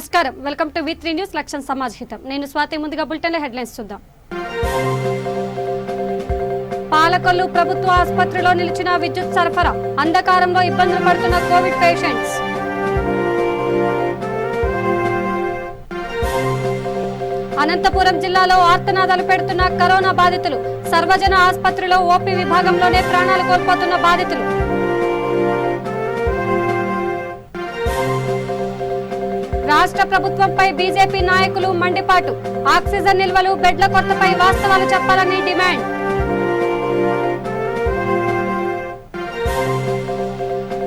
నమస్కారం, welcome to V3 news లక్ష్యం సమాజహితం. నేను స్వాతి. ముందుగా బులెటిన్ హెడ్లైన్స్ చూద్దాం. పాలకొల్లు ప్రభుత్వ ఆసుపత్రిలో నిలిచిన విద్యుత్ సరఫరా, అంధకారంలో ఇబ్బందులు పడుతున్న కోవిడ్ పేషెంట్స్. అనంతపురం జిల్లాలో ఆర్తనాదాలు పెడుతున్న కరోనా బాధితులు, సర్వజన ఆసుపత్రిలో ఓపీ విభాగంలోనే ప్రాణాలు కోల్పోతున్న బాధితులు. రాష్ట్ర ప్రభుత్వంపై బీజేపీ నాయకులు మండిపాటు, ఆక్సిజన్ నిల్వలు, బెడ్ల కొరతపై వాస్తవాలు చెప్పాలని డిమాండ్.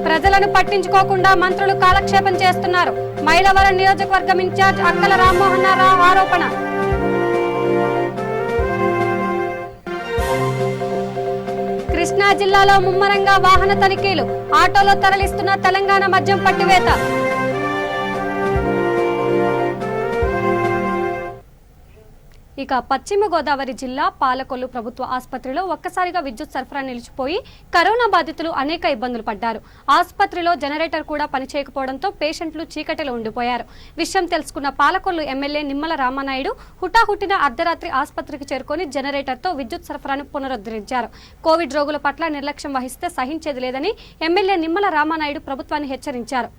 ప్రజలను పట్టించుకోకుండా మంత్రులు కాలక్షేపం చేస్తున్నారు. మైలవరం నియోజకవర్గం ఇన్ఛార్జ్ అక్కల రామ్మోహన్ రావు ఆరోపణ. కృష్ణా జిల్లాలో ముమ్మరంగా వాహన తనిఖీలు, ఆటోలో తరలిస్తున్న తెలంగాణ మద్యం పట్టివేత. ఇక పశ్చిమ గోదావరి జిల్లా పాలకొల్లు ప్రభుత్వ ఆసుపత్రిలో ఒక్కసారిగా విద్యుత్ సరఫరా నిలిచిపోయి కరోనా బాధితులు అనేక ఇబ్బందులు పడ్డారు. ఆసుపత్రిలో జనరేటర్ కూడా పనిచేయకపోవడంతో పేషెంట్లు చీకటిలో ఉండిపోయారు. విషయం తెలుసుకున్న పాలకొల్లు ఎమ్మెల్యే నిమ్మల రామానాయుడు హుటాహుటిన అర్ధరాత్రి ఆసుపత్రికి చేరుకొని జనరేటర్తో విద్యుత్ సరఫరాను పునరుద్ధరించారు. కోవిడ్ రోగుల పట్ల నిర్లక్ష్యం వహిస్తే సహించేది లేదని ఎమ్మెల్యే నిమ్మల రామానాయుడు ప్రభుత్వాన్ని హెచ్చరించారు.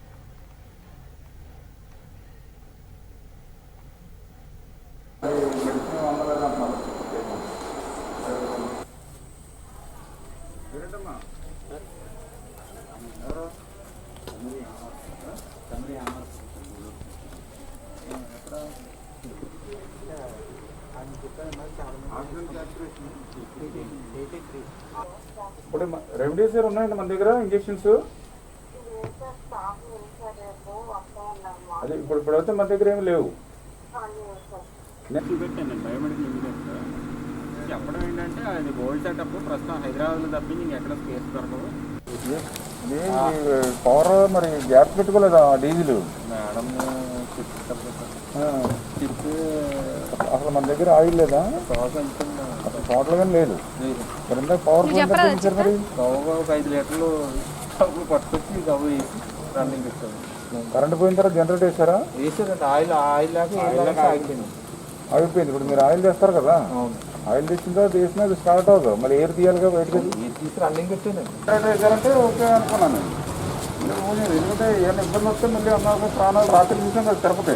ఇప్పుడు రెమ్డెసివిర్ ఉన్నాయండి మన దగ్గర ఇంజెక్షన్స్. అదే ఇప్పుడైతే మన దగ్గర ఏమి లేవు. చూపెట్టాను బయోమెడికల్ ఎవిడెన్స్ చెప్పడం ఏంటంటే అది గోల్డ్ సెటప్ ప్రస్తుతం హైదరాబాద్లో తప్పించి ఇంకెక్కడ స్పేస్ దొరకదు. పవర్ మరి గ్యాప్ పెట్టుకోలేదా డీజిల్ మేడం చిప్ అసలు మన దగ్గర ఆయిల్ లేదా? అసలు టోటల్గా లేదు. మరి ఇందాక పవర్ పోయించారు. మరి ఒక 5 లీటర్లు కబులు పట్టుకొచ్చి కబు వేసి రన్నింగ్ ఇస్తాను. కరెంట్ పోయిన తర్వాత జనరేట్ వేసారా? వేసారంటే ఆయిల్ లేక ఆగిపోయింది. ఆగిపోయింది. ఇప్పుడు మీరు ఆయిల్ తెస్తారు కదా, ఆయిల్ తెచ్చిన తర్వాత వేసినా అది స్టార్ట్ అవుతుంది. మళ్ళీ ఎయిర్ తీయాలిగా, బయటకు తీసి రన్నింగ్ పెట్టాను. వేసారంటే ఓకే అనుకున్నాను. ఎందుకంటే ఏమైనా ఇబ్బంది వస్తే మళ్ళీ అన్నారు ప్రాణాలు రాత్రి చూసాం కదా తిరుపతి.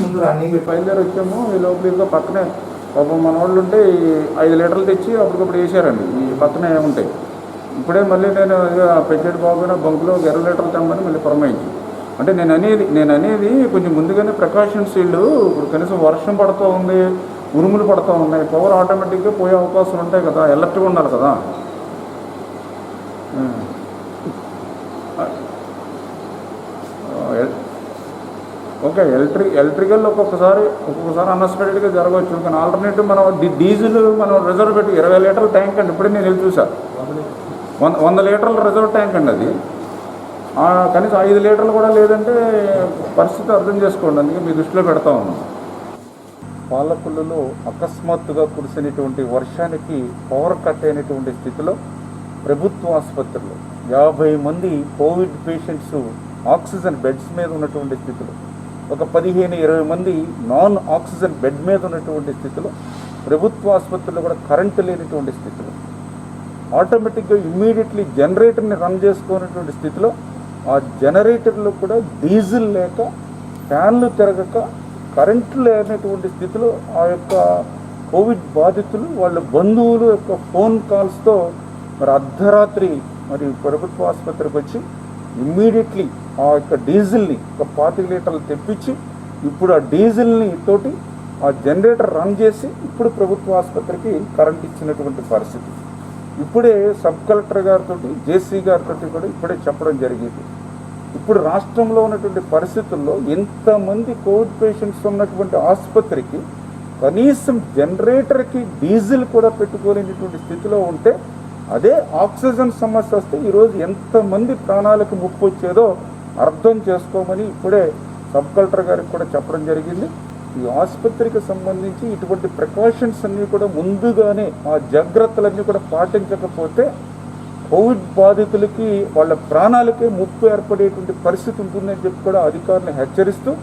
ముందు రన్నింగ్ బయలుదేరి వచ్చాము. ఈ లోపల పక్కనే పాపం మన వాళ్ళు ఉంటే 5 లీటర్లు తెచ్చి అప్పటికప్పుడు వేసారండి. ఈ పక్కనే ఉంటాయి. ఇప్పుడే మళ్ళీ నేను పెంచేటి బాబున బంకులో 20 లీటర్లు తెమ్మని మళ్ళీ పురమాయించి. అంటే నేను అనేది కొంచెం ముందుగానే ప్రికాషన్స్ వీళ్ళు. ఇప్పుడు కనీసం వర్షం పడుతూ ఉంది, ఉరుములు పడుతూ ఉన్నాయి, పవర్ ఆటోమేటిక్గా పోయే అవకాశాలు ఉంటాయి కదా, ఎలర్ట్గా ఉండాలి కదా. ఓకే, ఎలక్ట్రికల్ ఒక్కొక్కసారి అన్ఎక్స్పెక్టెడ్గా జరగవచ్చు. కానీ ఆల్టర్నేటివ్ మనం డీజిల్ మనం రిజర్వ్ పెట్టి 20 లీటర్ల ట్యాంక్ అండి. ఇప్పుడే నేను వెళ్ళి చూసా, 100 లీటర్ల రిజర్వ్ ట్యాంక్ అండి అది. కనీసం 5 లీటర్లు కూడా లేదంటే పరిస్థితి అర్థం చేసుకోండి. అందుకే మీ దృష్టిలో పెడతా ఉన్నాం. పాలకొల్లులో అకస్మాత్తుగా కురిసినటువంటి వర్షానికి పవర్ కట్ అయినటువంటి స్థితిలో ప్రభుత్వ ఆసుపత్రిలో 50 మంది కోవిడ్ పేషెంట్స్ ఆక్సిజన్ బెడ్స్ మీద ఉన్నటువంటి స్థితిలో, ఒక 15-20 మంది నాన్ ఆక్సిజన్ బెడ్ మీద ఉన్నటువంటి స్థితిలో, ప్రభుత్వ ఆసుపత్రిలో కూడా కరెంటు లేనటువంటి స్థితిలో, ఆటోమేటిక్గా ఇమ్మీడియట్లీ జనరేటర్ని రన్ చేసుకునేటువంటి స్థితిలో, ఆ జనరేటర్లో కూడా డీజిల్ లేక, ఫ్యాన్లు తిరగక, కరెంటు లేనటువంటి స్థితిలో ఆ యొక్క కోవిడ్ బాధితులు వాళ్ళ బంధువులు యొక్క ఫోన్ కాల్స్తో మరి అర్ధరాత్రి మరి ప్రభుత్వ ఆసుపత్రికి వచ్చి ఇమ్మీడియట్లీ ఆ యొక్క డీజిల్ని ఒక 40 లీటర్లు తెప్పించి ఇప్పుడు ఆ డీజిల్ని తోటి ఆ జనరేటర్ రన్ చేసి ఇప్పుడు ప్రభుత్వ ఆసుపత్రికి కరెంట్ ఇచ్చినటువంటి పరిస్థితి. ఇప్పుడే సబ్ కలెక్టర్ గారితో, జేసీ గారితో కూడా ఇప్పుడే చెప్పడం జరిగింది. ఇప్పుడు రాష్ట్రంలో ఉన్నటువంటి పరిస్థితుల్లో ఎంతమంది కోవిడ్ పేషెంట్స్ ఉన్నటువంటి ఆసుపత్రికి కనీసం జనరేటర్కి డీజిల్ కూడా పెట్టుకోలేనటువంటి స్థితిలో ఉంటే, అదే ఆక్సిజన్ సమస్య వస్తే ఈరోజు ఎంతమంది ప్రాణాలకు ముప్పు వచ్చేదో అర్థం చేసుకోమని ఇప్పుడే సబ్ కలెక్టర్ గారికి కూడా చెప్పడం జరిగింది. ఈ ఆసుపత్రికి సంబంధించి ఇటువంటి ప్రికాషన్స్ అన్నీ కూడా ముందుగానే ఆ జాగ్రత్తలన్నీ కూడా పాటించకపోతే కోవిడ్ బాధితులకి వాళ్ళ ప్రాణాలకే ముప్పు ఏర్పడేటువంటి పరిస్థితి ఉంటుందని చెప్పి కూడా అధికారులను హెచ్చరిస్తూ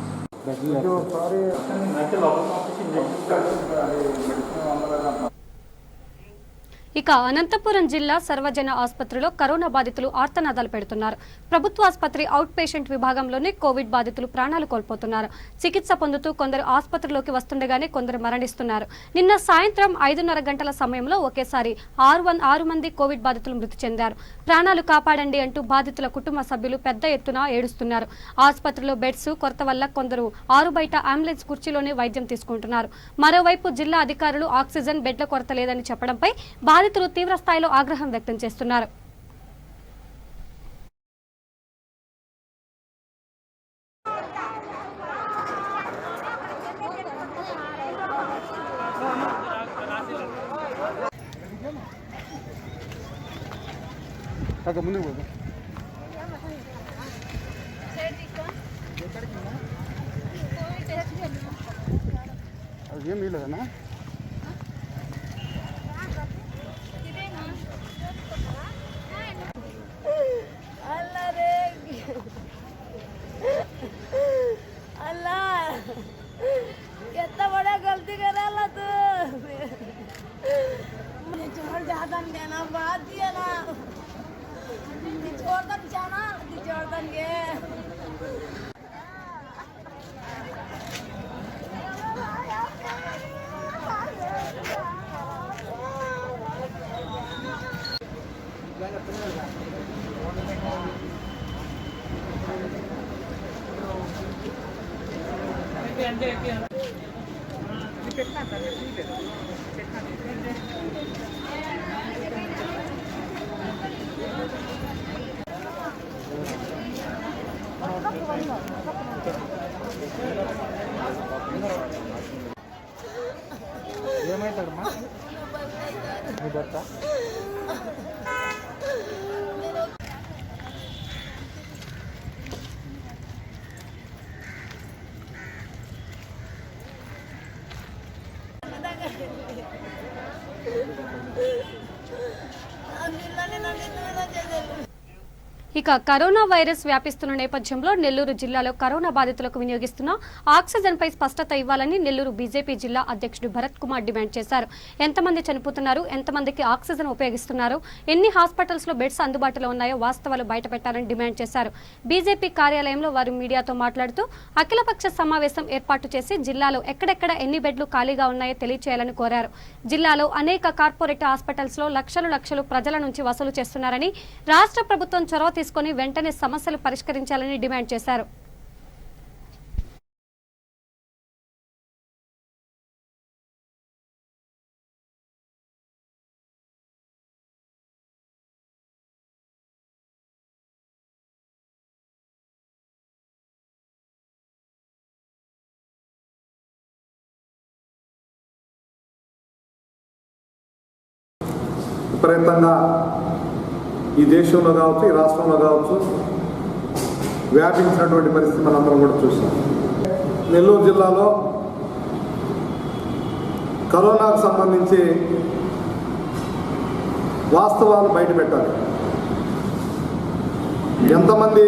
ఇక అనంతపురం జిల్లా సర్వజన ఆసుపత్రిలో కరోనా బాధితులు ఆర్తనాదాలు పెడుతున్నారు. ప్రభుత్వ ఆసుపత్రి అవుట్ పేషెంట్ విభాగంలోనే కోవిడ్ బాధితులు ప్రాణాలు కోల్పోతున్నారు. చికిత్స పొందుతూ కొందరు ఆసుపత్రిలోకి వస్తుండగానే కొందరు మరణిస్తున్నారు. నిన్న సాయంత్రం 5:30 గంటల సమయంలో ఒకేసారి 6 మంది కోవిడ్ బాధితులు మృతి చెందారు. ప్రాణాలు కాపాడండి అంటూ బాధితుల కుటుంబ సభ్యులు పెద్ద ఎత్తున ఏడుస్తున్నారు. ఆసుపత్రిలో బెడ్స్ కొరత వల్ల కొందరు ఆరు బయట అంబులెన్స్ కుర్చీలోనే వైద్యం తీసుకుంటున్నారు. మరోవైపు జిల్లా అధికారులు ఆక్సిజన్ బెడ్ల కొరత లేదని చెప్పడంపై బాధితులు తీవ్ర స్థాయిలో ఆగ్రహం వ్యక్తం చేస్తున్నారు. ఏం లేదన్నా ఏమైతాడమ్మా నీ భర్త ఇక కరోనా వైరస్ వ్యాపిస్తున్న నేపథ్యంలో నెల్లూరు జిల్లాలో కరోనా బాధితులకు వినియోగిస్తున్న ఆక్సిజన్ పై స్పష్టత ఇవ్వాలని నెల్లూరు బీజేపీ జిల్లా అధ్యక్షుడు భరత్ కుమార్ డిమాండ్ చేశారు. ఎంతమంది చనిపోతున్నారు, ఎంతమందికి ఆక్సిజన్ ఉపయోగిస్తున్నారు, ఎన్ని హాస్పిటల్స్ లో బెడ్స్ అందుబాటులో ఉన్నాయో వాస్తవాలు బయటపెట్టాలని డిమాండ్ చేశారు. బీజేపీ కార్యాలయంలో వారు మీడియాతో మాట్లాడుతూ అఖిలపక్ష సమావేశం ఏర్పాటు చేసి జిల్లాలో ఎక్కడెక్కడ ఎన్ని బెడ్లు ఖాళీగా ఉన్నాయో తెలియచేయాలని కోరారు. జిల్లాలో అనేక కార్పొరేట్ హాస్పిటల్స్ లో లక్షలు ప్రజల నుంచి వసూలు చేస్తున్నారని, రాష్ట్ర ప్రభుత్వం చొరవ తీసుకొని వెంటనే సమస్యలు పరిష్కరించాలని డిమాండ్ చేశారు. విపరీతంగా ఈ దేశంలో కావచ్చు, ఈ రాష్ట్రంలో కావచ్చు వ్యాపించినటువంటి పరిస్థితి మనందరం కూడా చూసాం. నెల్లూరు జిల్లాలో కరోనాకు సంబంధించి వాస్తవాలు బయట పెట్టాలి. ఎంతమంది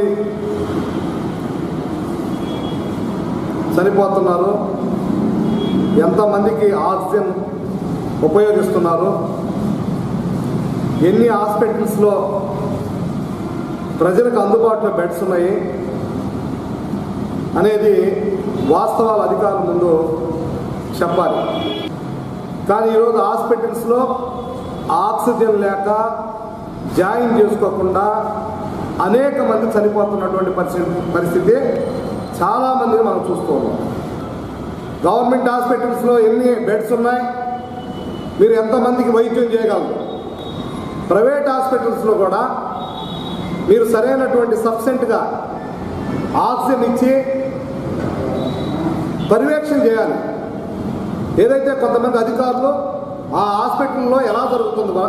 చనిపోతున్నారు, ఎంతమందికి ఆక్సిజన్ ఉపయోగిస్తున్నారు, ఎన్ని హాస్పిటల్స్లో ప్రజలకు అందుబాటులో బెడ్స్ ఉన్నాయి అనేది వాస్తవాలు అధికారుల ముందు చెప్పాలి. కానీ ఈరోజు హాస్పిటల్స్లో ఆక్సిజన్ లేక జాయిన్ చేసుకోకుండా అనేక మంది చనిపోతున్నటువంటి పరిస్థితి చాలామందిని మనం చూస్తూ ఉన్నాం. గవర్నమెంట్ హాస్పిటల్స్లో ఎన్ని బెడ్స్ ఉన్నాయి, మీరు ఎంతమందికి వైద్యం చేయగలరు? ప్రైవేట్ హాస్పిటల్స్లో కూడా మీరు సరైనటువంటి సఫిషియెంట్గా ఆక్సిజన్ ఇచ్చి పర్యవేక్షణ చేయాలి. ఏదైతే కొంతమంది అధికారులు ఆ హాస్పిటల్లో ఎలా జరుగుతుందో,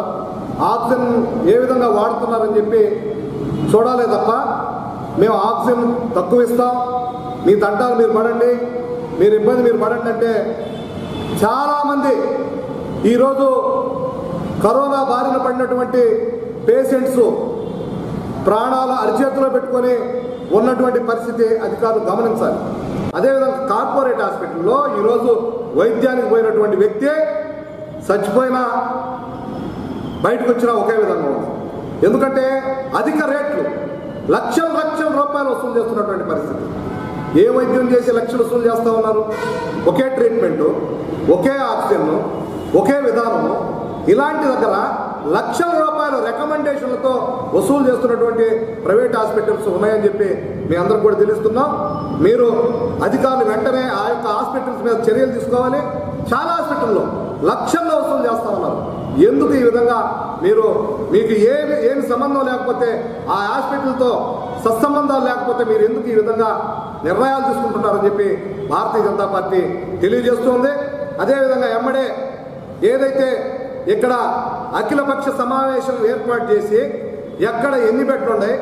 ఆక్సిజన్ ఏ విధంగా వాడుతున్నారని చెప్పి చూడాలి తప్ప మేము ఆక్సిజన్ తక్కువ ఇస్తాం, మీ తంటాలు మీరు పడండి, మీరు ఇబ్బంది మీరు పడండి అంటే చాలామంది ఈరోజు కరోనా బారిన పడినటువంటి పేషెంట్స్ ప్రాణాలు అరిచేతిలో పెట్టుకొని ఉన్నటువంటి పరిస్థితి అధికారులు గమనించాలి. అదేవిధంగా కార్పొరేట్ హాస్పిటల్లో ఈరోజు వైద్యానికి పోయినటువంటి వ్యక్తి చచ్చిపోయినా బయటకు వచ్చినా ఒకే విధంగా ఉంది. ఎందుకంటే అధిక రేట్లు లక్షల రూపాయలు వసూలు చేస్తున్నటువంటి పరిస్థితి. ఏ వైద్యం చేసి లక్షలు వసూలు చేస్తూ ఉన్నారు? ఒకే ట్రీట్మెంటు, ఒకే ఆక్సిజన్, ఒకే విధానము. ఇలాంటి దగ్గర లక్షల రూపాయల రికమెండేషన్లతో వసూలు చేస్తున్నటువంటి ప్రైవేట్ హాస్పిటల్స్ ఉన్నాయని చెప్పి మీ అందరికి కూడా తెలుస్తున్నాం. మీరు అధికారులు వెంటనే ఆ యొక్క హాస్పిటల్స్ మీద చర్యలు తీసుకోవాలి. చాలా హాస్పిటల్లో లక్షల్లో వసూలు చేస్తూ ఉన్నారు. ఎందుకు ఈ విధంగా మీకు ఏమి సంబంధం లేకపోతే, ఆ హాస్పిటల్తో సత్సంబంధాలు లేకపోతే మీరు ఎందుకు ఈ విధంగా నిర్ణయాలు తీసుకుంటున్నారని చెప్పి భారతీయ జనతా పార్టీ తెలియజేస్తుంది. అదేవిధంగా ఎమ్మడే ఏదైతే ఇక్కడ అఖిలపక్ష సమావేశం ఏర్పాటు చేసి ఎక్కడ ఎన్ని బెడ్లు ఉన్నాయి,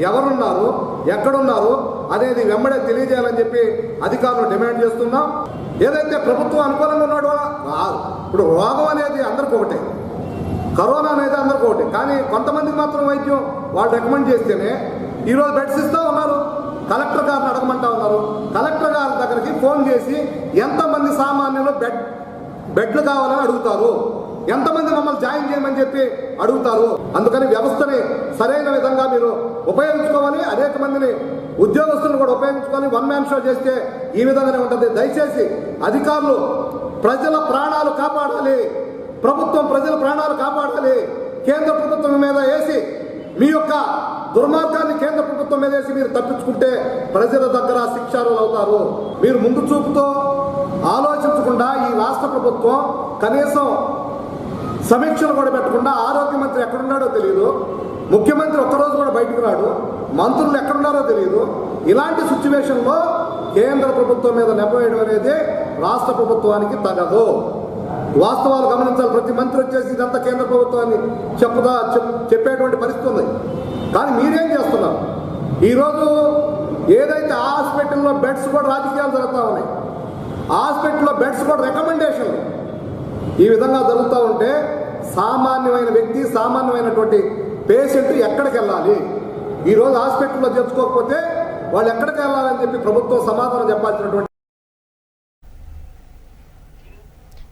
ఎవరున్నారు, ఎక్కడున్నారు అనేది వెంబడే తెలియజేయాలని చెప్పి అధికారులు డిమాండ్ చేస్తున్నాం. ఏదైతే ప్రభుత్వం అనుకూలంగా ఉన్నాడో ఇప్పుడు రోగం అనేది అందరికీ ఒకటే, కరోనా అనేది అందరికీ ఒకటే. కానీ కొంతమందికి మాత్రం వైద్యం వాళ్ళు రికమెండ్ చేస్తేనే ఈరోజు బెడ్స్ ఇస్తూ ఉన్నారు. కలెక్టర్ గారిని అడగమంటా ఉన్నారు. కలెక్టర్ గారి దగ్గరికి ఫోన్ చేసి ఎంతమంది సామాన్యులు బెడ్లు కావాలని అడుగుతారు, ఎంతమంది మమ్మల్ని జాయిన్ చేయమని చెప్పి అడుగుతారు. అందుకని వ్యవస్థని సరైన విధంగా మీరు ఉపయోగించుకోవాలి. అనేక మందిని ఉద్యోగస్తులను కూడా ఉపయోగించుకొని వన్ మ్యాన్ షో చేస్తే ఈ విధంగానే ఉంటుంది. దయచేసి అధికారులు ప్రజల ప్రాణాలు కాపాడాలి, ప్రభుత్వం ప్రజల ప్రాణాలు కాపాడాలి. కేంద్ర ప్రభుత్వం మీద వేసి మీ యొక్క దుర్మార్గాన్ని కేంద్ర ప్రభుత్వం మీద వేసి మీరు తప్పించుకుంటే ప్రజల దగ్గర శిక్షార్హులు అవుతారు. మీరు ముందు చూపుతో ఆలోచించకుండా ఈ రాష్ట్ర ప్రభుత్వం కనీసం సమీక్షలు కూడా పెట్టకుండా ఆరోగ్య మంత్రి ఎక్కడున్నాడో తెలియదు, ముఖ్యమంత్రి ఒక్కరోజు కూడా బయటకు రాడు, మంత్రులు ఎక్కడున్నారో తెలియదు. ఇలాంటి సిచ్యువేషన్లో కేంద్ర ప్రభుత్వం మీద నెపవేయడం అనేది రాష్ట్ర ప్రభుత్వానికి తగదు. వాస్తవాలు గమనించాలి. ప్రతి మంత్రి వచ్చేసి ఇదంతా కేంద్ర ప్రభుత్వాన్ని చెప్పేటువంటి పరిస్థితి ఉంది. కానీ మీరేం చేస్తున్నారు? ఈరోజు ఏదైతే హాస్పిటల్లో బెడ్స్ కూడా రాజకీయాలు జరుగుతూ ఉన్నాయి, హాస్పిటల్లో బెడ్స్ కూడా రికమెండేషన్లు ఈ విధంగా జరుగుతూ ఉంటే సామాన్యమైన వ్యక్తి, సామాన్యమైనటువంటి పేషెంట్ ఎక్కడికి వెళ్ళాలి? ఈరోజు హాస్పిటల్లో చేర్చుకోకపోతే వాళ్ళు ఎక్కడికి వెళ్ళాలని చెప్పి ప్రభుత్వం సమాధానం చెప్పాల్సినటువంటి.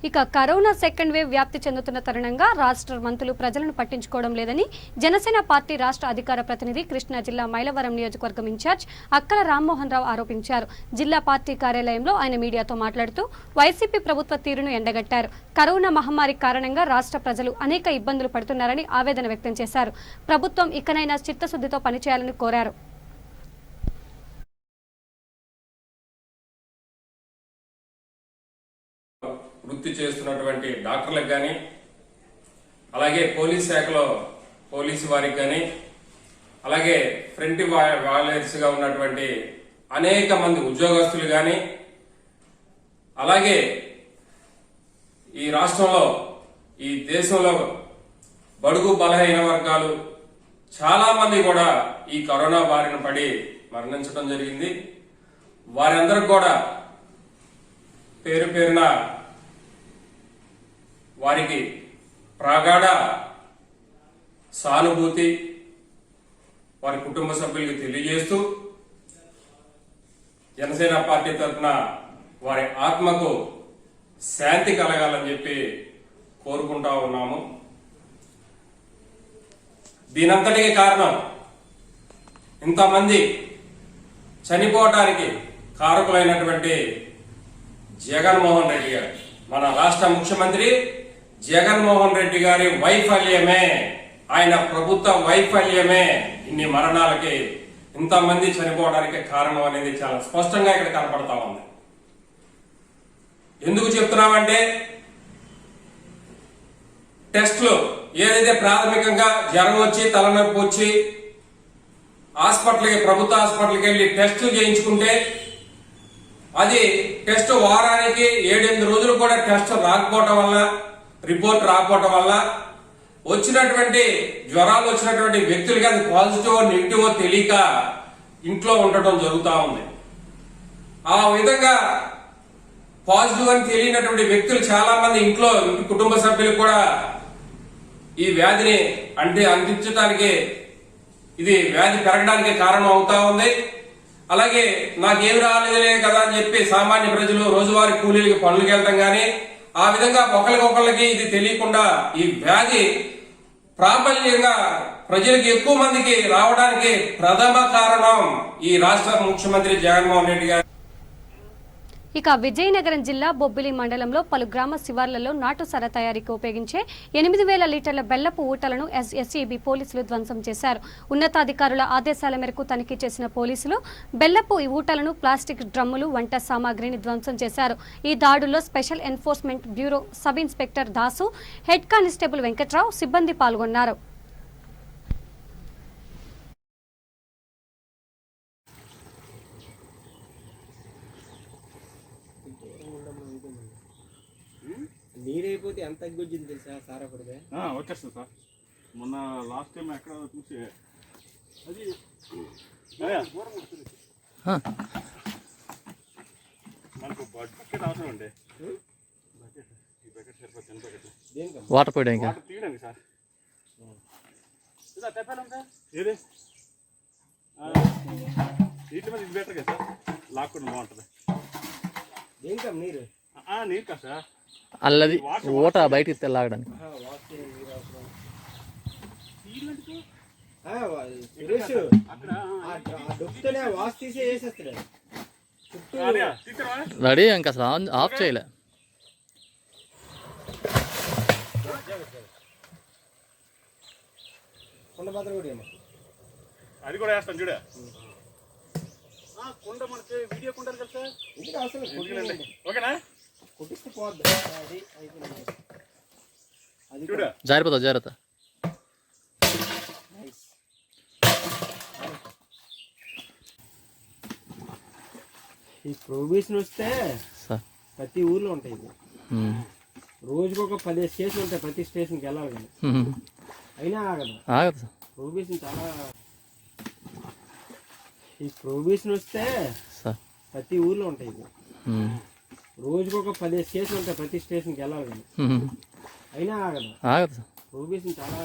ఇక కరోనా సెకండ్ వేవ్ వ్యాప్తి చెందుతున్న తరుణంగా రాష్ట్ర మంత్రులు ప్రజలను పట్టించుకోవడం లేదని జనసేన పార్టీ రాష్ట్ర అధికార ప్రతినిధి కృష్ణా జిల్లా మైలవరం నియోజకవర్గం ఇన్ఛార్జ్ అక్కల రామ్మోహన్ రావు ఆరోపించారు. జిల్లా పార్టీ కార్యాలయంలో ఆయన మీడియాతో మాట్లాడుతూ వైసీపీ ప్రభుత్వ తీరును ఎండగట్టారు. కరోనా మహమ్మారి కారణంగా రాష్ట్ర ప్రజలు అనేక ఇబ్బందులు పడుతున్నారని ఆవేదన వ్యక్తం చేశారు. ప్రభుత్వం ఇకనైనా చిత్తశుద్ధితో పనిచేయాలని కోరారు. వృత్తి చేస్తున్నటువంటి డాక్టర్లకు కానీ, అలాగే పోలీస్ శాఖలో పోలీసు వారికి కానీ, అలాగే ఫ్రంట్ వాలంటీర్స్గా ఉన్నటువంటి అనేక మంది ఉద్యోగస్తులు కానీ, అలాగే ఈ రాష్ట్రంలో, ఈ దేశంలో బడుగు బలహీన వర్గాలు చాలా మంది కూడా ఈ కరోనా బారిన పడి మరణించడం జరిగింది. వారందరికి కూడా పేరు పేరున వారికి ప్రగాఢ సానుభూతి వారి కుటుంబ సభ్యులకు తెలియజేస్తూ జనసేన పార్టీ తరఫున వారి ఆత్మకు శాంతి కలగాలని చెప్పి కోరుకుంటా ఉన్నాము. దీనంతటికి కారణం ఇంతమంది చనిపోవటానికి కారకులైనటువంటి జగన్మోహన్ రెడ్డి గారు, మన రాష్ట్ర ముఖ్యమంత్రి జగన్మోహన్ రెడ్డి గారి వైఫల్యమే, ఆయన ప్రభుత్వ వైఫల్యమే ఇన్ని మరణాలకి, ఇంతమంది చనిపోవడానికి కారణం అనేది చాలా స్పష్టంగా ఇక్కడ కనపడతా ఉంది. ఎందుకు చెప్తున్నామంటే టెస్టులు ఏదైతే ప్రాథమికంగా జ్వరం వచ్చి తలనొప్పి వచ్చి హాస్పిటల్కి, ప్రభుత్వ హాస్పిటల్కి వెళ్ళి టెస్టులు చేయించుకుంటే అది టెస్ట్ వారానికి 7-8 రోజులు కూడా టెస్ట్ రాకపోవటం వల్ల, రిపోర్ట్ రాకపోవటం వల్ల వచ్చినటువంటి జ్వరాలు వచ్చినటువంటి వ్యక్తులకి అది పాజిటివ్ నెగిటివ్ తెలియక ఇంట్లో ఉండటం జరుగుతూ ఉంది. ఆ విధంగా పాజిటివ్ అని తెలియనటువంటి వ్యక్తులు చాలా మంది ఇంట్లో కుటుంబ సభ్యులు కూడా ఈ వ్యాధిని అందించడానికి ఇది వ్యాధి పెరగడానికి కారణం అవుతా ఉంది. అలాగే నాకేమి రాలేదులే కదా అని చెప్పి సామాన్య ప్రజలు రోజువారీ కూలీలకి పనులకు వెళ్తాం కానీ ఆ విధంగా ఒకరికొకరికి ఇది తెలియకుండా ఈ వ్యాధి ప్రాబల్యంగా ప్రజలకు ఎక్కువ మందికి రావడానికి ప్రథమ కారణం ఈ రాష్ట్ర ముఖ్యమంత్రి జగన్మోహన్ రెడ్డి గారు. ఇక విజయనగరం జిల్లా బొబ్బిలి మండలంలో పలు గ్రామ శివార్లలో నాటుసారా తయారీకి ఉపయోగించే 8,000 లీటర్ల బెల్లపు ఊటలను ఎస్ఈబీ పోలీసులు ధ్వంసం చేశారు. ఉన్నతాధికారుల ఆదేశాల మేరకు తనిఖీ చేసిన పోలీసులు బెల్లపు ఈ ఊటలను, ప్లాస్టిక్ డ్రమ్ములు, వంట సామాగ్రిని ధ్వంసం చేశారు. ఈ దాడుల్లో special enforcement bureau sub inspector Dasu, head constable Venkatrao సిబ్బంది పాల్గొన్నారు. నీరైపోతే ఎంత తగ్గొచ్చింది తెలుసా సారా పడితే వచ్చేస్తుంది సార్. మొన్న లాస్ట్ టైం ఎక్కడ చూసి అది మనకు బకెట్ అవసరం అండి. బకెట్ ఈ బకెట్ సరిపోతుంది. బకెట్ వాటర్ పోయడానికి వాటర్ తీయడానికి సార్. ఇలా తెప్పాలి సార్. ఏది వీటి మీద ఇది బెటర్ కదా సార్. లాక్కుండా బాగుంటుంది. దేనికా నీరు నీరు కదా సార్. అల్లది ఊట బయటికి తెల్లగడానికి డొక్కుతోనే వాష్ తీసి వేసేస్తాడు. రెడీ ఇంకా అసలు ఆఫ్ చేయలే. కుండపాత్ర కూడా ఏమో అది కూడా వేస్తాను చూడ. కుండ మనకి వీడియో కుంటారు కదా సార్. ఇది అవసరం ఓకేనా. కొట్టిస్తే పోద్ది. అది అయిపోయింది. అది చూడ జారిపోతా జాగ్రత్త. ఈ ప్రొహిబిషన్ వస్తే సార్ ప్రతి ఊర్లో ఉంటాయి. రోజుకొక 10 స్టేషన్ ఉంటాయి. ప్రతి స్టేషన్కి వెళ్ళాలి కానీ అయినా ఆగదు. ఆగదు సార్. ప్రొహిబిషన్ చాలా. ఈ ప్రొహిబిషన్ వస్తే సార్ ప్రతి ఊర్లో ఉంటాయి. రోజుకొక 10 స్టేషన్ ఉంటాయి. ప్రతి స్టేషన్కి వెళ్ళాలి కానీ అయినా ఆగదు. ఆగదు సార్. ప్రొహిబిషన్ చాలా.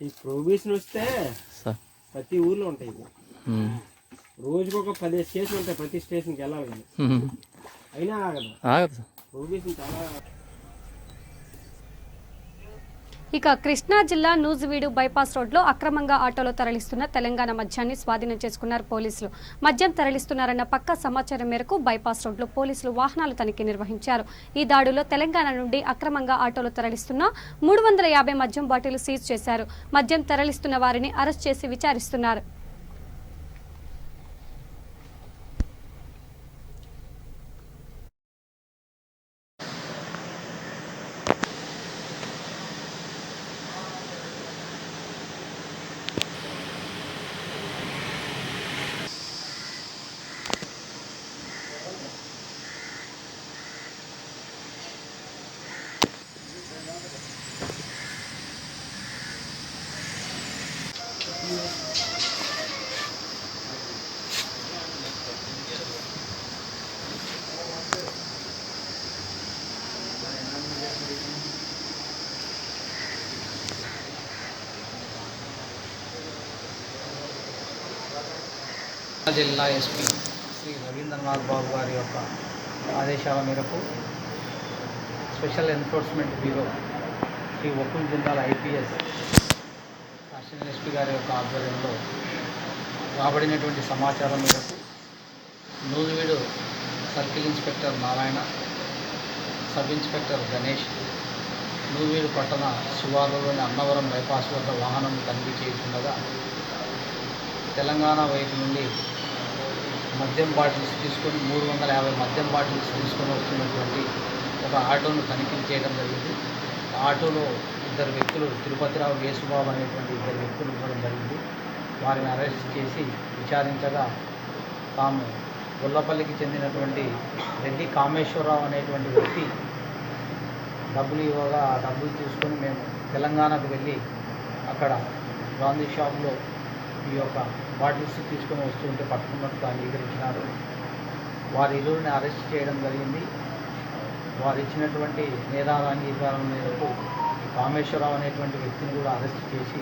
ఈ ప్రొహిబిషన్ వస్తే సార్ ప్రతి ఊర్లో ఉంటాయి. రోజుకొక 10 స్టేషన్ ఉంటాయి. ప్రతి స్టేషన్కి వెళ్ళాలి కానీ అయినా ఆగదు. ఆగదు సార్. ప్రొహిబిషన్ చాలా. ఇక కృష్ణా జిల్లా నూజివీడు బైపాస్ రోడ్లో అక్రమంగా ఆటోలో తరలిస్తున్న తెలంగాణ మద్యాన్ని స్వాధీనం చేసుకున్నారు పోలీసులు. మద్యం తరలిస్తున్నారన్న పక్కా సమాచారం మేరకు బైపాస్ రోడ్లో పోలీసులు వాహనాలు తనిఖీ నిర్వహించారు. ఈ దాడిలో తెలంగాణ నుండి అక్రమంగా ఆటోలో తరలిస్తున్న 350 మద్యం బాటిల్ సీజ్ చేశారు. మద్యం తరలిస్తున్న వారిని అరెస్ట్ చేసి విచారిస్తున్నారు. జిల్లా ఎస్పీ శ్రీ రవీంద్రనాథ్ బాబు గారి యొక్క ఆదేశాల మేరకు స్పెషల్ ఎన్ఫోర్స్మెంట్ బ్యూరో శ్రీ ఒక్కుల్ జిల్లాల ఐపీఎస్ అసిస్టెంట్ ఎస్పీ గారి యొక్క ఆధ్వర్యంలో రాబడినటువంటి సమాచారం మేరకు Nuzvid circle inspector Narayana, sub inspector Ganesh Nuzvid పట్టణ శివార్లలోని అన్నవరం బైపాస్ వద్ద వాహనం తనిఖీ చేస్తుండగా తెలంగాణ వైపు నుండి మద్యం బాటిల్స్ తీసుకొని 350 మద్యం బాటిల్స్ తీసుకొని వస్తున్నటువంటి ఒక ఆటోను తనిఖీ చేయడం జరిగింది. ఆటోలో 2 వ్యక్తులు, తిరుపతిరావు, యేసుబాబు అనేటువంటి 2 వ్యక్తులు ఉండడం జరిగింది. వారిని అరెస్ట్ చేసి విచారించగా తాము గొల్లపల్లికి చెందినటువంటి రెడ్డి కామేశ్వరరావు అనేటువంటి వ్యక్తి డబ్బులు ఇవ్వగా ఆ డబ్బులు తీసుకొని మేము తెలంగాణకు వెళ్ళి అక్కడ గాంధీ షాప్లో ఈ యొక్క బాటిల్స్ తీసుకొని వస్తుంటే పట్టుకున్నట్టు అంగీకరించినారు. వారి ఇరువురిని అరెస్ట్ చేయడం జరిగింది. వారు ఇచ్చినటువంటి నేరాల అంగీకారం మేరకు రామేశ్వరరావు అనేటువంటి వ్యక్తిని కూడా అరెస్ట్ చేసి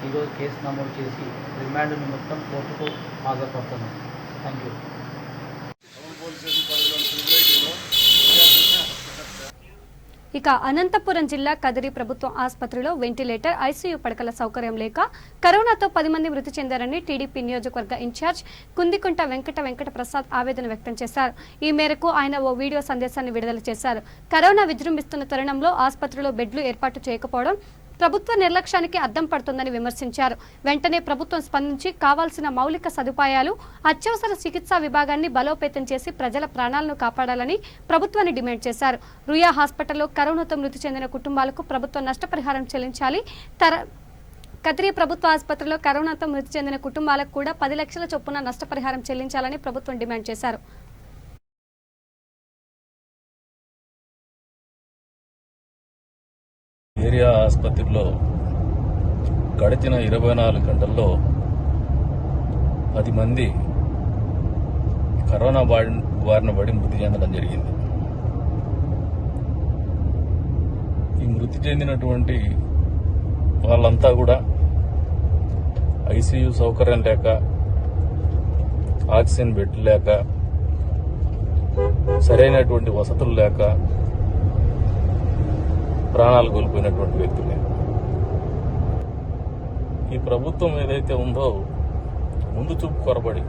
ఈరోజు కేసు నమోదు చేసి రిమాండ్ నిమిత్తం కోర్టుకు హాజరుపడుతున్నాం. Thank you. ఇక అనంతపురం జిల్లా కదిరి ప్రభుత్వ ఆసుపత్రిలో వెంటిలేటర్, ఐసీయూ పడకల సౌకర్యం లేక కరోనాతో 10 మంది మృతి చెందారని టీడీపీ నియోజకవర్గ ఇన్ఛార్జ్ కుందికుంట వెంకట ప్రసాద్ ఆవేదన వ్యక్తం చేశారు. ఈ మేరకు ఆయన ఓ వీడియో సందేశాన్ని విడుదల చేశారు. కరోనా విజృంభిస్తున్న తరుణంలో ఆసుపత్రిలో బెడ్లు ఏర్పాటు చేయకపోవడం ప్రభుత్వ నిర్లక్ష్యానికి అద్దం పడుతుందని విమర్శించారు. వెంటనే ప్రభుత్వం స్పందించి కావాల్సిన మౌలిక సదుపాయాలు, అత్యవసర చికిత్సా విభాగాన్ని బలోపేతం చేసి ప్రజల ప్రాణాలను కాపాడాలని ప్రభుత్వాన్ని డిమాండ్ చేశారు. రుయా హాస్పిటల్లో కరోనాతో మృతి చెందిన కుటుంబాలకు ప్రభుత్వం నష్టపరిహారం చెల్లించాలి. కదిరి ప్రభుత్వ ఆసుపత్రిలో కరోనాతో మృతి చెందిన కుటుంబాలకు కూడా 10 లక్షల చొప్పున నష్టపరిహారం చెల్లించాలని ప్రభుత్వం డిమాండ్ చేశారు. ఏరియా ఆసుపత్రిలో గడిచిన 24 గంటల్లో 10 మంది కరోనా బారిన పడి మృతి చెందడం జరిగింది. ఈ మృతి చెందినటువంటి వాళ్ళంతా కూడా ఐసీయూ సౌకర్యం లేక, ఆక్సిజన్ బెడ్ లేక, సరైనటువంటి వసతులు లేక ప్రాణాలు కోల్పోయినటువంటి వ్యక్తులే. ఈ ప్రభుత్వం ఏదైతే ఉందో ముందు చూపు కొరబడి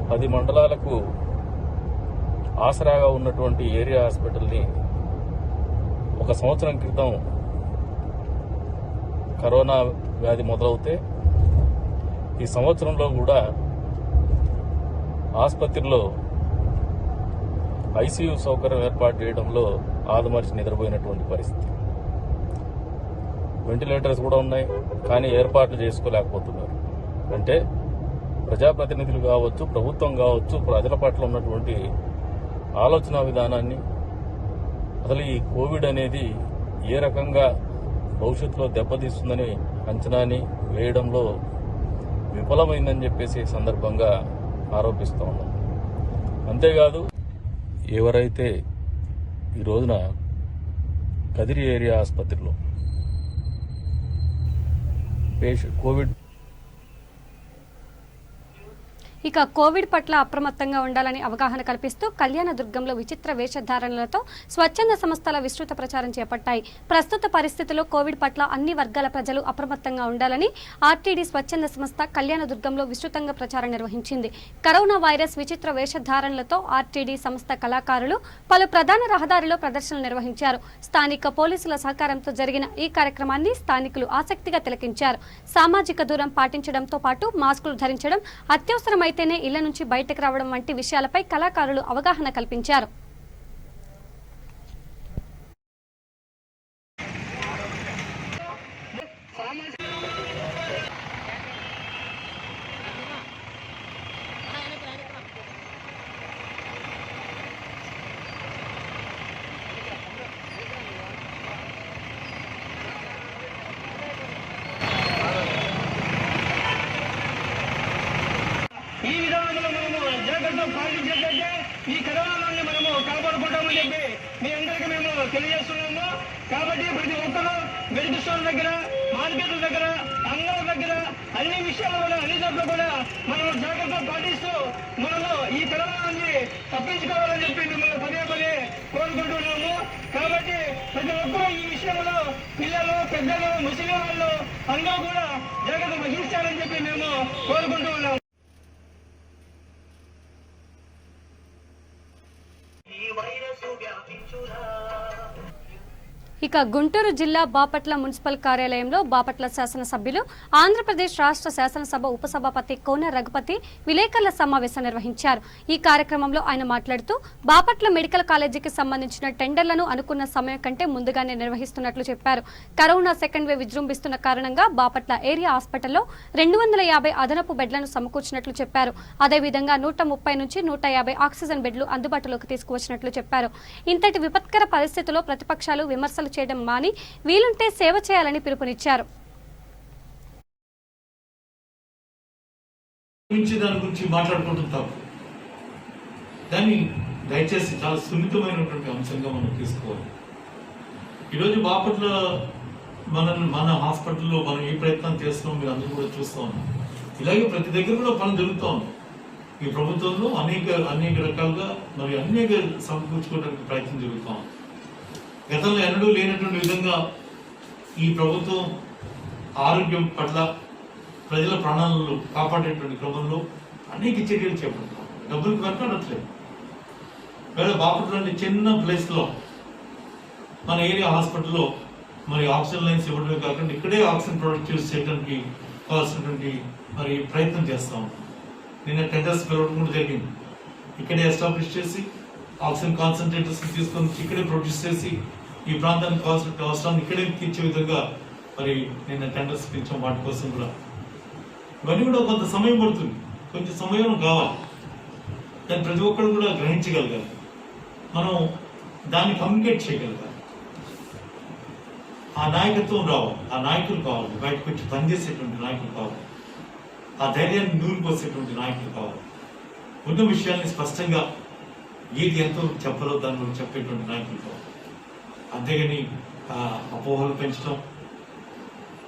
10 మండలాలకు ఆసరాగా ఉన్నటువంటి ఏరియా హాస్పిటల్ని 1 సంవత్సరం క్రితం కరోనా వ్యాధి మొదలవుతే ఈ సంవత్సరంలో కూడా ఆసుపత్రిలో ఐసీయూ సౌకర్యం ఏర్పాటు చేయడంలో ఆదమర్చి నిద్రపోయినటువంటి పరిస్థితి. వెంటిలేటర్స్ కూడా ఉన్నాయి, కానీ ఏర్పాట్లు చేసుకోలేకపోతున్నారు. అంటే ప్రజాప్రతినిధులు కావచ్చు, ప్రభుత్వం కావచ్చు, ప్రజల పట్ల ఉన్నటువంటి ఆలోచన విధానాన్ని, అసలు ఈ కోవిడ్ అనేది ఏ రకంగా భవిష్యత్తులో దెబ్బతీస్తుందని అంచనాని వేయడంలో విఫలమైందని చెప్పేసి సందర్భంగా ఆరోపిస్తూ ఉన్నాం. అంతేకాదు, ఎవరైతే ఈ రోజున కదిరి ఏరియా ఆసుపత్రిలో కోవిడ్ ఇక కోవిడ్ పట్ల అప్రమత్తంగా ఉండాలని అవగాహన కల్పిస్తూ కళ్యాణదుర్గంలో విచిత్ర వేషధారణలతో స్వచ్ఛంద సంస్థల విస్తృత ప్రచారం చేపట్టాయి. ప్రస్తుత పరిస్థితుల్లో కోవిడ్ పట్ల అన్ని వర్గాల ప్రజలు అప్రమత్తంగా ఉండాలని ఆర్టీడీ స్వచ్ఛంద సంస్థ కళ్యాణదుర్గంలో విస్తృతంగా ప్రచారం నిర్వహించింది. కరోనా వైరస్ విచిత్ర వేషధారణలతో ఆర్టీడీ సంస్థ కళాకారులు పలు ప్రధాన రహదారిలో ప్రదర్శనలు నిర్వహించారు. స్థానిక పోలీసుల సహకారంతో జరిగిన ఈ కార్యక్రమాన్ని స్థానికులు ఆసక్తిగా తిలకించారు. సామాజిక దూరం పాటించడంతో పాటు మాస్కులు ధరించడం, అత్యవసరమైతేనే ఇళ్ల నుంచి బయటకు రావడం వంటి విషయాలపై కళాకారులు అవగాహన కల్పించారు. ఈ విధానంలో మనము జాగ్రత్త పాటించేటట్టే ఈ కరోనా నుండి మనము కాపాడుకుంటామని చెప్పి మీ అందరికీ మేము తెలియజేస్తున్నాము. కాబట్టి ప్రతి ఒక్కరూ మెడికల్ స్టోర్ దగ్గర, మార్కెట్ల దగ్గర, అంగళ్ళ దగ్గర, అన్ని విషయాలు కూడా, అన్ని చోట్ల కూడా మనము జాగ్రత్త పాటిస్తూ మనము ఈ కరోనా నుండి తప్పించుకోవాలని చెప్పి మిమ్మల్ని పదే కోరుకుంటున్నాము. కాబట్టి ప్రతి ఒక్కరూ ఈ విషయంలో పిల్లలు, పెద్దలు, ముస్లిం వాళ్ళు అందరూ కూడా జాగ్రత్త వహించాలని చెప్పి మేము కోరుకుంటూ ఉన్నాము. ఇక గుంటూరు జిల్లా బాపట్ల మున్సిపల్ కార్యాలయంలో బాపట్ల శాసనసభ్యులు, ఆంధ్రప్రదేశ్ రాష్ట్ర శాసనసభ ఉపసభాపతి కోన రఘుపతి విలేకరుల సమావేశం నిర్వహించారు. ఈ కార్యక్రమంలో ఆయన మాట్లాడుతూ బాపట్ల మెడికల్ కాలేజీకి సంబంధించిన టెండర్లను అనుకున్న సమయం కంటే ముందుగానే నిర్వహిస్తున్నట్లు చెప్పారు. కరోనా సెకండ్ వేవ్ విజృంభిస్తున్న కారణంగా బాపట్ల ఏరియా హాస్పిటల్లో 250 అదనపు బెడ్లను సమకూర్చినట్లు చెప్పారు. అదేవిధంగా 130 నుంచి 150 ఆక్సిజన్ బెడ్లు అందుబాటులోకి తీసుకువచ్చినట్లు చెప్పారు. ఇంతటి విపత్కర పరిస్థితుల్లో ప్రతిపక్షాలు విమర్శలు చేయడం మాని వీలుంటే సేవ చేయాలని పిలుపునిచ్చారు. దాని గురించి మాట్లాడుకుంటుంటాం. దాన్ని దయచేసి చాలా సున్నితమైనటువంటి అంశంగా మనం తీసుకోవాలి. ఈరోజు బాపట్ల మన హాస్పిటల్లో మనం ఏ ప్రయత్నం చేస్తున్నాం మీరు అందరూ కూడా చూస్తూ ఉన్నాం. ఇలాగే ప్రతి దగ్గర కూడా పని జరుగుతూ ఉంది. ఈ ప్రభుత్వంలో అనేక రకాలుగా మరి అనేక సమకూర్చుకోవడానికి ప్రయత్నం జరుగుతూ ఉంది. గతంలో ఎన్నడూ లేనటువంటి విధంగా ఈ ప్రభుత్వం ఆరోగ్యం పట్ల ప్రజల ప్రాణాలను కాపాడేటువంటి క్రమంలో అనేక చర్యలు చేపడతాం. డబ్బులు వెనకాడట్లేదు. వేళ బాపట్ల లాంటి చిన్న ప్లేస్లో మన ఏరియా హాస్పిటల్లో మరి ఆక్సిజన్ లైన్స్ ఇవ్వడమే కాకుండా ఇక్కడే ఆక్సిజన్ ప్రొడక్ట్ యూజ్ చేయడానికి కావాల్సినటువంటి మరి ప్రయత్నం చేస్తాం. నిన్న టెండర్స్ పిలవడం కూడా జరిగింది. ఇక్కడే ఎస్టాబ్లిష్ చేసి ఆక్సిజన్ కాన్సన్ట్రేటర్స్ తీసుకొని ఇక్కడే ప్రొడ్యూస్ చేసి ఈ ప్రాంతానికి కావాల్సిన అవసరాన్ని ఇక్కడే తీర్చే విధంగా మరి నిన్న టెండర్స్ పిలిచాం. వాటి కోసం కూడా ఇవన్నీ కూడా కొంత సమయం పడుతుంది, కొంచెం సమయం కావాలి. దాన్ని ప్రతి ఒక్కరు కూడా గ్రహించగలగాలి. మనం దాన్ని కమ్యూనికేట్ చేయగలగాలి. ఆ నాయకత్వం రావాలి, ఆ నాయకులు కావాలి, బయటకు వచ్చి పనిచేసేటువంటి నాయకులు కావాలి, ఆ ధైర్యాన్ని నూరిపోసేటువంటి నాయకులు కావాలి. ఉన్న విషయాన్ని స్పష్టంగా ఏది ఎంతో చెప్పాలో దాని గురించి చెప్పేటువంటి నాయకులు కావాలి. అంతేగాని అపోహలు పెంచడం,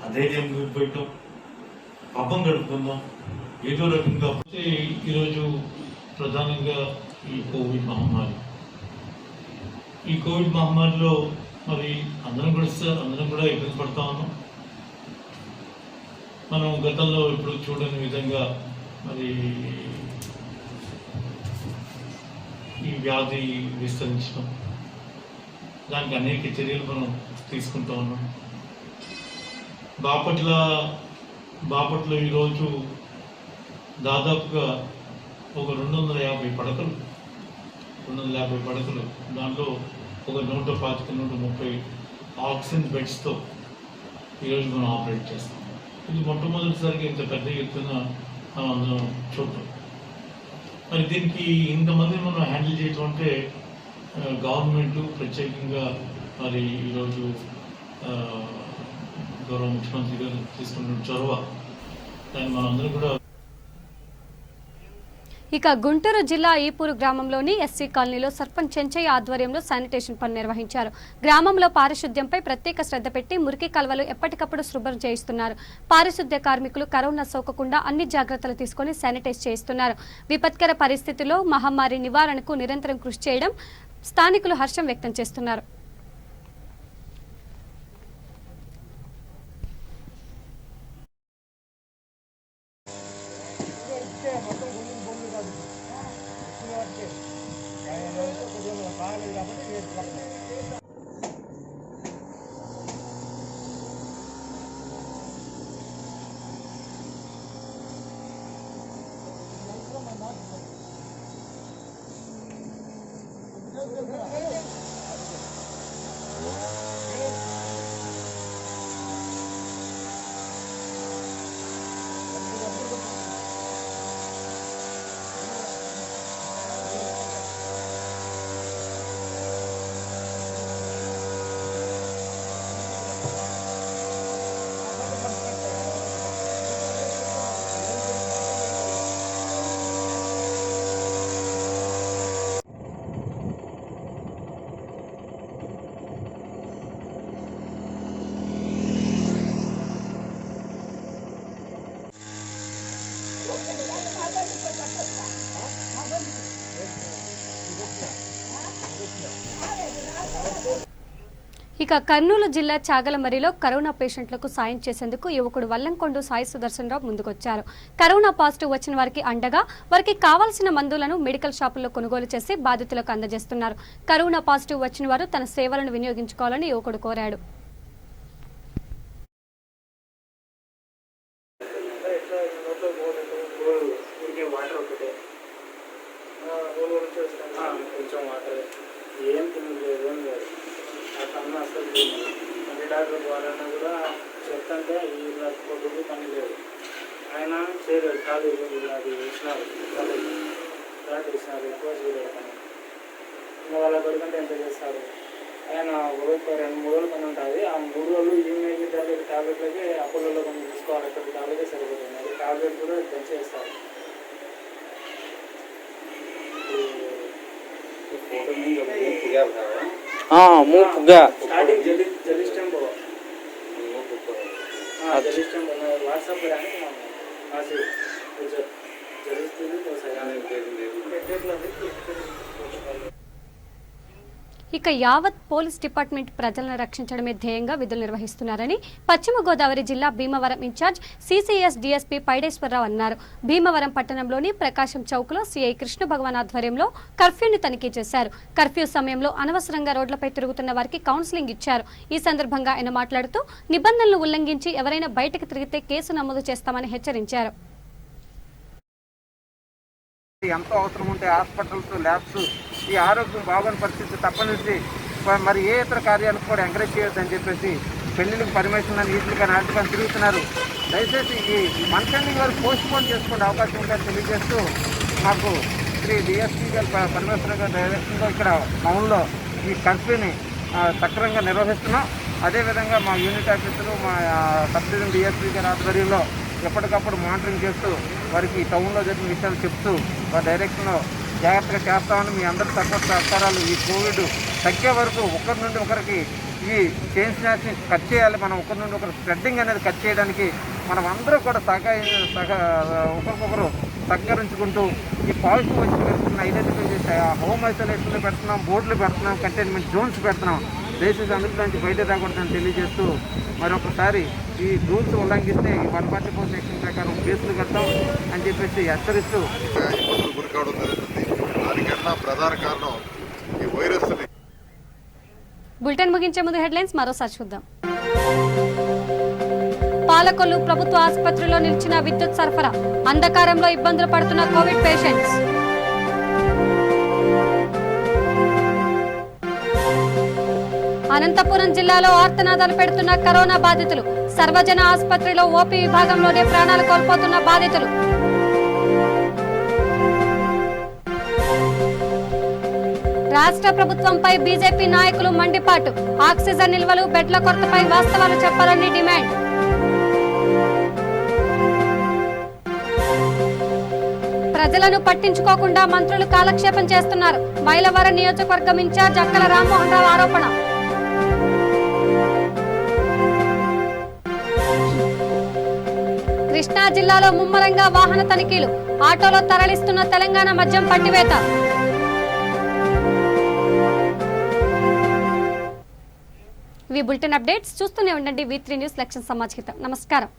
అధైర్యం నూరిపోయటం, పబ్బం గడుపుకుందాం ఏదో రకంగా. ఈరోజు ప్రధానంగా ఈ కోవిడ్ మహమ్మారిలో మరి అందరం కూడా ఇబ్బంది పడతా ఉన్నాం. మనం గతంలో ఇప్పుడు చూడని విధంగా మరి ఈ వ్యాధి విస్తరించడం, దానికి అనేక చర్యలు మనం తీసుకుంటూ ఉన్నాం. బాపట్ల ఈరోజు దాదాపుగా ఒక 250 పడకలు, దాంట్లో ఒక 125-130 ఆక్సిజన్ బెడ్స్తో ఈరోజు మనం ఆపరేట్ చేస్తాం. ఇది మొట్టమొదటిసారిగా ఇంత పెద్ద ఎత్తున మనం చూద్దాం. మరి దీనికి ఇంతమంది మనం హ్యాండిల్ చేయటం అంటే గవర్నమెంట్ ప్రత్యేకంగా మరి ఈరోజు గౌరవ ముఖ్యమంత్రి గారు తీసుకున్న చొరవ, దాన్ని మనందరం కూడా. ఇక గుంటూరు జిల్లా ఈపూరు గ్రామంలోని ఎస్సీ కాలనీలో సర్పంచ్ చెంచయ్య ఆధ్వర్యంలో శానిటేషన్ పని నిర్వహించారు. గ్రామంలో పారిశుద్ధ్యంపై ప్రత్యేక శ్రద్ధ పెట్టి మురికి కాల్వలు ఎప్పటికప్పుడు శుభ్రం చేయిస్తున్నారు. పారిశుద్ధ్య కార్మికులు కరోనా సోకకుండా అన్ని జాగ్రత్తలు తీసుకుని శానిటైజ్ చేయిస్తున్నారు. విపత్కర పరిస్థితుల్లో మహమ్మారి నివారణకు నిరంతరం కృషి చేయడం స్థానికులు హర్షం వ్యక్తం చేస్తున్నారు. ఇక కర్నూలు జిల్లా చాగలమరిలో కరోనా పేషెంట్లకు సాయం చేసేందుకు యువకుడు వల్లంకొండ సాయి సుదర్శన్ రావు ముందుకొచ్చారు. కరోనా పాజిటివ్ వచ్చిన వారికి అండగా వారికి కావాల్సిన మందులను మెడికల్ షాపుల్లో కొనుగోలు చేసి బాధితులకు అందజేస్తున్నారు. కరోనా పాజిటివ్ వచ్చిన వారు తన సేవలను వినియోగించుకోవాలని యువకుడు కోరాడు. డాక్టర్ ద్వారా కూడా చెప్తుంటే ఈ కొడుకు పని లేదు, ఆయన చేయలేదు. కాలేజ్ అది ఇచ్చినారు, కాలేజ్ ఇచ్చినారు, ఎక్కువ చేయలేదు. ఇంకా వాళ్ళ కొడుకంటే ఎంత చేస్తారు? ఆయన 2-3 రోజులు పని ఉంటుంది. ఆ 3 రోజులు ఈమెయిల్ టాబ్లెట్లకి అపోలో కొన్ని తీసుకోవాలి. అక్కడ టాబ్లెటే సరిపోతుంది. అది టాబ్లెట్ కూడా దంచేస్తారు. స్టార్టింగ్ जलिस्टम जलिस्टम व्हाट्सएप पर आने हाँ से ఇక యావత్ పోలీస్ డిపార్ట్మెంట్ ప్రజలను రక్షించడమే ధ్యేయంగా విధులు నిర్వహిస్తున్నారని పశ్చిమ గోదావరి జిల్లా Bhimavaram incharge CCS DSP Paideswararao అన్నారు. భీమవరం పట్టణంలోని ప్రకాశం చౌక్లో సిఐ కృష్ణ భగవాన్ ఆధ్వర్యంలో కర్ఫ్యూని తనిఖీ చేశారు. కర్ఫ్యూ సమయంలో అనవసరంగా రోడ్లపై తిరుగుతున్న వారికి కౌన్సిలింగ్ ఇచ్చారు. ఈ సందర్భంగా ఆయన మాట్లాడుతూ నిబంధనలు ఉల్లంఘించి ఎవరైనా బయటకు తిరిగితే కేసు నమోదు చేస్తామని హెచ్చరించారు. ఎంతో అవసరం ఉంటే హాస్పిటల్స్, ల్యాబ్స్, ఈ ఆరోగ్యం బాగోని పరిస్థితి తప్పనిసరి మరి ఏ ఇతర కార్యాలకు కూడా ఎంకరేజ్ చేయొద్దని చెప్పేసి పెళ్లిళ్ళకి పర్మిషన్ అని వీటికి కానీ వాటికి కానీ తిరుగుతున్నారు. దయచేసి ఈ మంత్ వరకు పోస్ట్ పోన్ చేసుకునే అవకాశం ఉందని తెలియజేస్తూ మాకు శ్రీ డిఎస్పీ గారి పరమేశ్వర గారి డైరెక్షన్లో ఇక్కడ టౌన్లో ఈ కర్ఫ్యూని సక్రమంగా నిర్వహిస్తున్నాం. అదేవిధంగా మా యూనిట్ ఆఫీసులు, మా సబ్ డివిజన్ డిఎస్పీ గారి ఆధ్వర్యంలో ఎప్పటికప్పుడు మానిటరింగ్ చేస్తూ వారికి టౌన్లో జరిగిన విషయాలు చెప్తూ వారి డైరెక్షన్లో జాగ్రత్తగా చేస్తామని మీ అందరి సపోర్ట్ సహకారాలు ఈ కోవిడ్ తగ్గే వరకు ఒకరి నుండి ఒకరికి ఈ చైన్ స్నాచింగ్ కట్ చేయాలి. మనం ఒకరి నుండి ఒకరు స్ప్రెడ్డింగ్ అనేది కట్ చేయడానికి మనం అందరూ కూడా ఒకరికొకరు సహకరించుకుంటూ ఈ పాజిటివ్ వచ్చి పెడుతున్న ఐడెంటిఫై చేసి హోమ్ ఐసోలేషన్లో పెడుతున్నాం, బోర్డులు పెడుతున్నాం, కంటైన్మెంట్ జోన్స్ పెడుతున్నాం. దయచేసి అందులోంచి బయట రాకూడదని తెలియజేస్తూ మరొకసారి ఈ రూల్స్ ఉల్లంఘిస్తే 144 సెక్షన్ ప్రకారం కేసులు కడతాం అని చెప్పేసి హెచ్చరిస్తూ ఇబ్బందులు గురి కావడం జరుగుతుంది. దానికన్నా ప్రధాన కారణం ఈ వైరస్. బులెటిన్ ముగించే ముందు హెడ్లైన్స్ మరోసారి చూద్దాం. పాలకొల్లు ప్రభుత్వ ఆసుపత్రిలో నిలిచిన విద్యుత్ సరఫరా, అంధకారంలో ఇబ్బందులు పడుతున్న కోవిడ్ పేషెంట్స్. అనంతపురం జిల్లాలో ఆర్తనాదాలు పెడుతున్న కరోనా బాధితులు, సర్వజన ఆసుపత్రిలో ఓపీ విభాగంలోనే ప్రాణాలు కోల్పోతున్న బాధితులు. రాష్ట్ర ప్రభుత్వంపై బీజేపీ నాయకులు మండిపాటు, ఆక్సిజన్ నిల్వలు, బెడ్ల కొరతపై వాస్తవాలు చెప్పాలని డిమాండ్. ప్రజలను పట్టించుకోకుండా మంత్రులు కాలక్షేపం చేస్తున్నారు, మైలవరం నియోజకవర్గం ఇన్ఛార్జ్ అక్కల రామ్మోహన్ రావు ఆరోపణ. కృష్ణా జిల్లాలో ముమ్మరంగా వాహన తనిఖీలు, ఆటోలో తరలిస్తున్న తెలంగాణ మద్యం పట్టివేత. ఇవి బులెటిన్ అప్డేట్స్. చూస్తూనే ఉండండి V3 న్యూస్ లక్ష్యం సమాచారం. నమస్కారం.